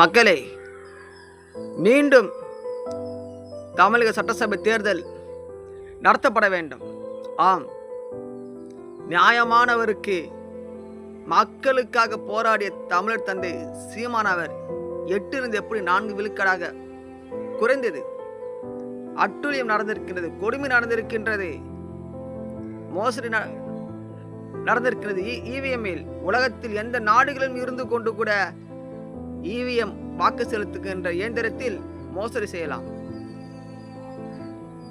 மக்களே, மீண்டும் தமிழக சட்டசபை தேர்தல் நடத்தப்பட வேண்டும். ஆம், நியாயமானவருக்கு மக்களுக்காக போராடிய தமிழர் தந்தை சீமானவர் 8 எப்படி 4 விழுக்காடாக குறைந்தது? அட்டுழியம் நடந்திருக்கின்றது, கொடுமை நடந்திருக்கின்றது, மோசடி நடந்திருக்கிறது. இவிஎம்மில் உலகத்தில் எந்த நாடுகளிலும் இருந்து கொண்டு கூட இவிஎம் வாக்கு செலுத்துகின்ற இயந்திரத்தில் மோசடி செய்யலாம்.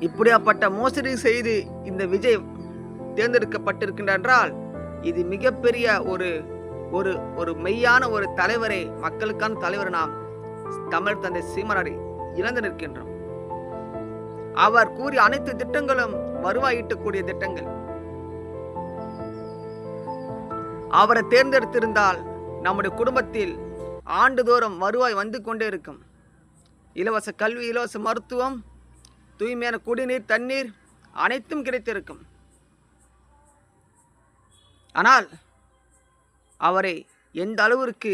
இப்படியாப்பட்ட மோசடி செய்து இந்த விஜய் தேர்ந்தெடுக்கப்பட்டிருக்கின்றால் இது மிகப்பெரிய ஒரு மெய்யான ஒரு தலைவரை, மக்களுக்கான தலைவரை நாம் தமிழ் தந்தை சீமானை இழந்து நிற்கின்றோம். அவர் கூறிய அனைத்து திட்டங்களும் வருவாய் ஈட்டக்கூடிய திட்டங்கள். அவரை தேர்ந்தெடுத்திருந்தால் நம்முடைய குடும்பத்தில் ஆண்டுதோறும் வருவாய் வந்து கொண்டே இருக்கும். இலவச கல்வி, இலவச மருத்துவம், தூய்மையான குடிநீர், தண்ணீர் அனைத்தும் கிடைத்திருக்கும். ஆனால் அவரை எந்த அளவிற்கு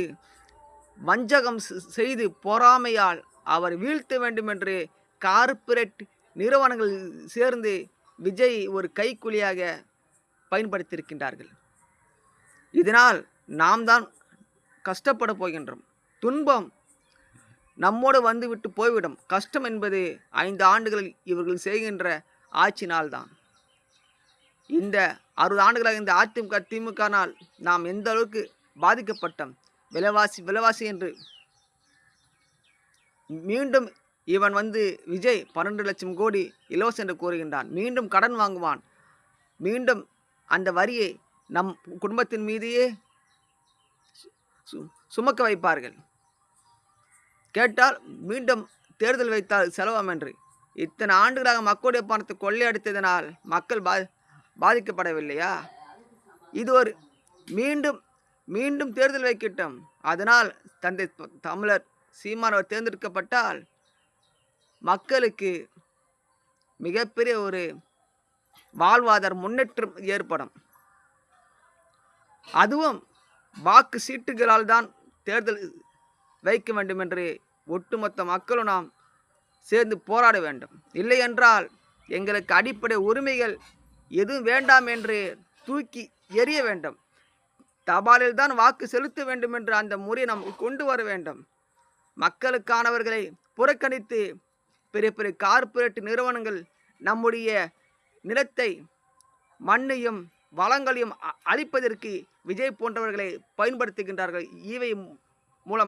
வஞ்சகம் செய்து பொறாமையால் அவர் வீழ்த்த வேண்டும் என்று கார்ப்பரேட் நிறுவனங்கள் சேர்ந்து விஜய் ஒரு கைக்கூலியாக பயன்படுத்தியிருக்கின்றார்கள். இதனால் நாம் தான் கஷ்டப்பட போகின்றோம். துன்பம் நம்மோடு வந்துவிட்டு போய்விடும். கஷ்டம் என்பது 5 ஆண்டுகளில் இவர்கள் செய்கின்ற ஆட்சினால்தான். இந்த 60 ஆண்டுகளாக இந்த அதிமுக திமுகனால் நாம் எந்த அளவுக்கு பாதிக்கப்பட்டோம். விலைவாசி என்று மீண்டும் இவன் விஜய் 12 லட்சம் கோடி இலவசம் என்று கூறுகின்றான். மீண்டும் கடன் வாங்குவான். மீண்டும் அந்த வரியை நம் குடும்பத்தின் மீதையே சுமக்க வைப்பார்கள். கேட்டால் மீண்டும் தேர்தல் வைத்தால் செலவாம் என்று. இத்தனை ஆண்டுகளாக மக்களுடைய பணத்தை கொள்ளையடித்ததனால் மக்கள் பாதிக்கப்படவில்லையா? இது ஒரு மீண்டும் தேர்தல் வைக்கட்டும். அதனால் தந்தை தமிழர் சீமானவர் தேர்ந்தெடுக்கப்பட்டால் மக்களுக்கு மிகப்பெரிய ஒரு வாழ்வாதார முன்னேற்றம் ஏற்படும். அதுவும் வாக்கு சீட்டுகளால் தான் தேர்தல் வைக்க வேண்டும் என்று ஒட்டுமொத்த மக்களும் நாம் சேர்ந்து போராட வேண்டும். இல்லை என்றால் எங்களுக்கு அடிப்படை உரிமைகள் எதுவும் வேண்டாம் என்று தூக்கி எறிய வேண்டும். தபாலில் தான் வாக்கு செலுத்த வேண்டும் என்று அந்த முறையை நாம் கொண்டு வர வேண்டும். மக்களுக்கானவர்களை புறக்கணித்து பெரிய பெரிய கார்ப்பரேட் நிறுவனங்கள் நம்முடைய நிலத்தை, மண்ணையும் வளங்களையும் அழிப்பதற்கு விஜய் போன்றவர்களை பயன்படுத்துகின்றார்கள்.